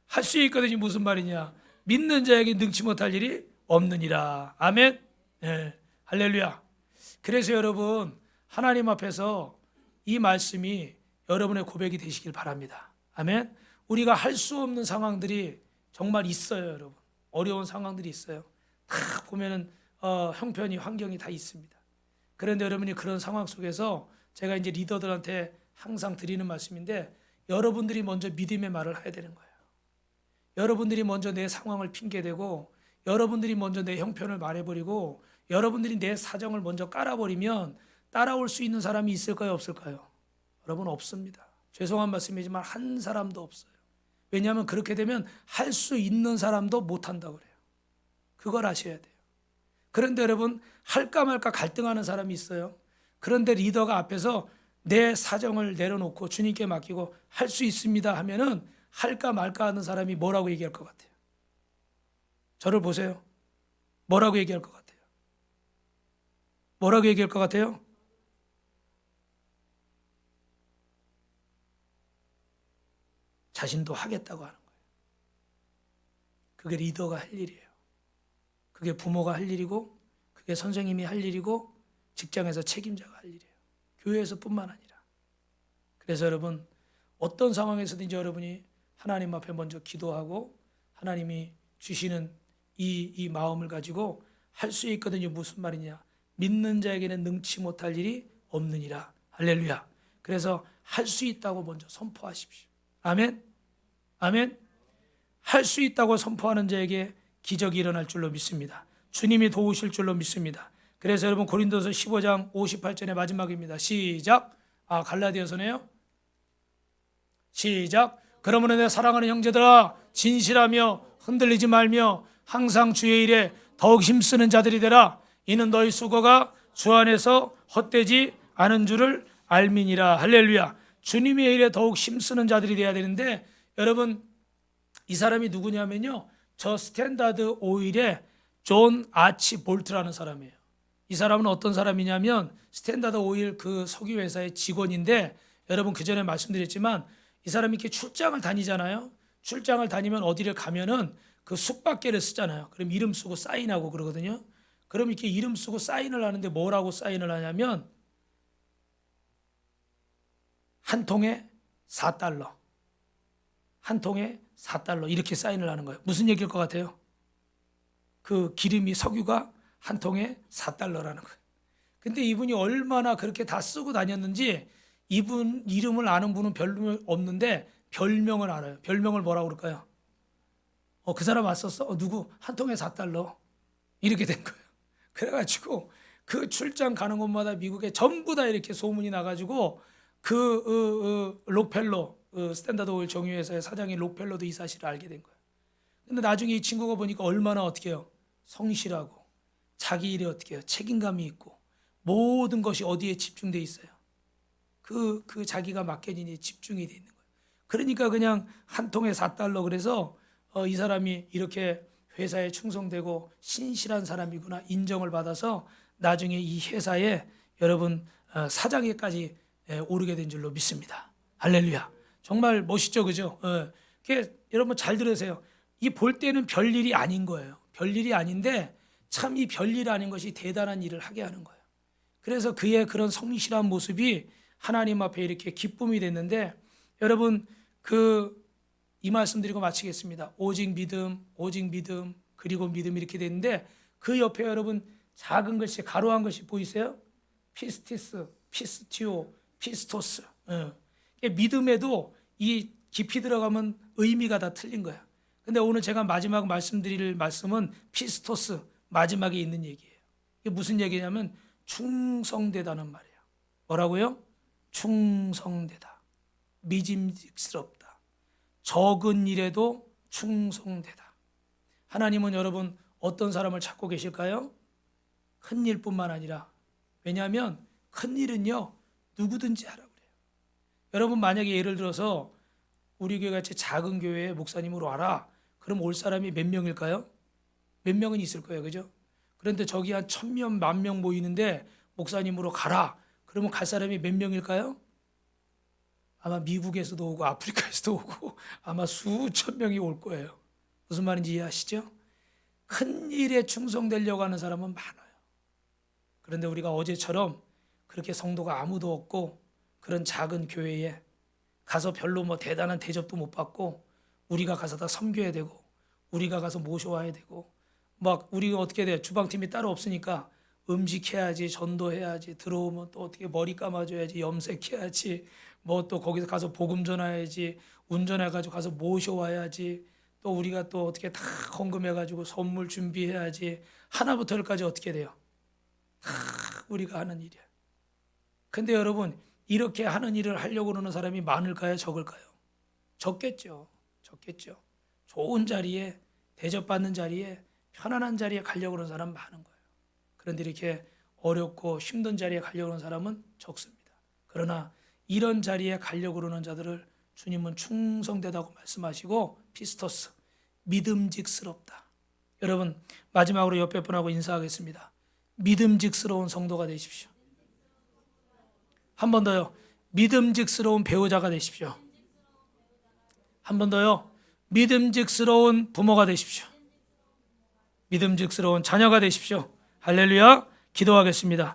할 수 있거든이 무슨 말이냐? 믿는 자에게 능치 못할 일이 없느니라. 아멘. 네. 할렐루야. 그래서 여러분 하나님 앞에서 이 말씀이 여러분의 고백이 되시길 바랍니다. 아멘. 우리가 할 수 없는 상황들이 정말 있어요, 여러분. 어려운 상황들이 있어요. 다 보면은 형편이 환경이 다 있습니다. 그런데 여러분이 그런 상황 속에서 제가 이제 리더들한테 항상 드리는 말씀인데 여러분들이 먼저 믿음의 말을 해야 되는 거예요. 여러분들이 먼저 내 상황을 핑계대고 여러분들이 먼저 내 형편을 말해버리고 여러분들이 내 사정을 먼저 깔아버리면 따라올 수 있는 사람이 있을까요 없을까요? 여러분 없습니다. 죄송한 말씀이지만 한 사람도 없어요. 왜냐하면 그렇게 되면 할 수 있는 사람도 못한다고 그래요. 그걸 아셔야 돼요. 그런데 여러분 할까 말까 갈등하는 사람이 있어요. 그런데 리더가 앞에서 내 사정을 내려놓고 주님께 맡기고 할 수 있습니다 하면은 할까 말까 하는 사람이 뭐라고 얘기할 것 같아요? 저를 보세요. 뭐라고 얘기할 것 같아요? 뭐라고 얘기할 것 같아요? 자신도 하겠다고 하는 거예요. 그게 리더가 할 일이에요. 그게 부모가 할 일이고 그게 선생님이 할 일이고 직장에서 책임자가 할 일이에요. 교회에서뿐만 아니라. 그래서 여러분 어떤 상황에서든지 여러분이 하나님 앞에 먼저 기도하고 하나님이 주시는 이 마음을 가지고 할 수 있거든요. 무슨 말이냐? 믿는 자에게는 능치 못할 일이 없느니라. 할렐루야. 그래서 할 수 있다고 먼저 선포하십시오. 아멘. 아멘. 할 수 있다고 선포하는 자에게 기적이 일어날 줄로 믿습니다. 주님이 도우실 줄로 믿습니다. 그래서 여러분 고린도서 15장 58절의 마지막입니다. 시작. 갈라디아서네요. 시작. 그러므로 내 사랑하는 형제들아 진실하며 흔들리지 말며 항상 주의 일에 더욱 힘쓰는 자들이 되라. 이는 너희 수고가 주 안에서 헛되지 않은 줄을 알미니라. 할렐루야. 주님의 일에 더욱 힘쓰는 자들이 돼야 되는데 여러분 이 사람이 누구냐면요. 저 스탠다드 오일의 존 아치 볼트라는 사람이에요. 이 사람은 어떤 사람이냐면 스탠다드 오일 그 석유 회사의 직원인데 여러분 그 전에 말씀드렸지만 이 사람이 이렇게 출장을 다니잖아요. 출장을 다니면 어디를 가면은 그 숙박계를 쓰잖아요. 그럼 이름 쓰고 사인하고 그러거든요. 그럼 이렇게 이름 쓰고 사인을 하는데 뭐라고 사인을 하냐면 한 통에 4달러. 한 통에 4달러 이렇게 사인을 하는 거예요. 무슨 얘기일 것 같아요? 그 기름이 석유가 한 통에 4달러라는 거예요. 근데 이분이 얼마나 그렇게 다 쓰고 다녔는지 이분 이름을 아는 분은 별로 없는데 별명을 알아요. 별명을 뭐라고 그럴까요? 그 사람 왔었어? 누구? 한 통에 4달러. 이렇게 된 거예요. 그래가지고 그 출장 가는 곳마다 미국에 전부 다 이렇게 소문이 나가지고 그 록펠러 스탠다드 오일 정유회사의 사장인 록펠러도 이 사실을 알게 된 거예요. 근데 나중에 이 친구가 보니까 얼마나 어떻게 해요? 성실하고 자기 일에 어떻게 해요? 책임감이 있고 모든 것이 어디에 집중돼 있어요? 그 자기가 맡겨진 일에 집중이 돼 있는 거예요. 그러니까 그냥 한 통에 4달러 그래서 이 사람이 이렇게 회사에 충성되고 신실한 사람이구나 인정을 받아서 나중에 이 회사에 여러분 사장에까지 오르게 된 줄로 믿습니다. 할렐루야. 정말 멋있죠, 그죠? 여러분 잘 들으세요. 이 볼 때는 별일이 아닌 거예요. 별일이 아닌데 참 이 별일 아닌 것이 대단한 일을 하게 하는 거예요. 그래서 그의 그런 성실한 모습이 하나님 앞에 이렇게 기쁨이 됐는데, 여러분 이 말씀 드리고 마치겠습니다. 오직 믿음, 오직 믿음, 그리고 믿음, 이렇게 됐는데 그 옆에 여러분 작은 글씨 가로한 것이 보이세요? 피스티스, 피스티오, 피스토스. 믿음에도 이 깊이 들어가면 의미가 다 틀린 거야. 근데 오늘 제가 마지막 말씀드릴 말씀은 피스토스, 마지막에 있는 얘기예요. 이게 무슨 얘기냐면 충성되다는 말이에요. 뭐라고요? 충성되다, 믿음직스럽다, 적은 일에도 충성되다. 하나님은 여러분 어떤 사람을 찾고 계실까요? 큰 일뿐만 아니라, 왜냐하면 큰 일은요 누구든지 하라고 그래요. 여러분 만약에 예를 들어서 우리 교회 같이 작은 교회에 목사님으로 와라, 그럼 올 사람이 몇 명일까요? 몇 명은 있을 거예요, 그죠? 그런데 저기 한 1,000명, 10,000명 모이는데 목사님으로 가라, 그러면 갈 사람이 몇 명일까요? 아마 미국에서도 오고 아프리카에서도 오고 아마 수천 명이 올 거예요. 무슨 말인지 이해하시죠? 큰 일에 충성되려고 하는 사람은 많아요. 그런데 우리가 어제처럼 그렇게 성도가 아무도 없고 그런 작은 교회에 가서 별로 뭐 대단한 대접도 못 받고 우리가 가서 다 섬겨야 되고 우리가 가서 모셔와야 되고, 막 우리가 어떻게 돼요? 주방팀이 따로 없으니까 음식해야지, 전도해야지, 들어오면 또 어떻게 머리 감아줘야지, 염색해야지, 뭐 또 거기서 가서 복음 전해야지, 운전해가지고 가서 모셔와야지, 또 우리가 또 어떻게 다 헌금해가지고 선물 준비해야지, 하나부터 열까지 어떻게 돼요? 다 우리가 하는 일이야. 근데 여러분 이렇게 하는 일을 하려고 그러는 사람이 많을까요? 적을까요? 적겠죠. 적겠죠. 좋은 자리에, 대접받는 자리에, 편안한 자리에 가려고 하는 사람 많은 거예요. 그런데 이렇게 어렵고 힘든 자리에 가려고 하는 사람은 적습니다. 그러나 이런 자리에 가려고 그러는 자들을 주님은 충성되다고 말씀하시고, 피스토스, 믿음직스럽다. 여러분 마지막으로 옆에 분하고 인사하겠습니다. 믿음직스러운 성도가 되십시오. 한 번 더요. 믿음직스러운 배우자가 되십시오. 한 번 더요. 믿음직스러운 부모가 되십시오. 믿음직스러운 자녀가 되십시오. 할렐루야. 기도하겠습니다.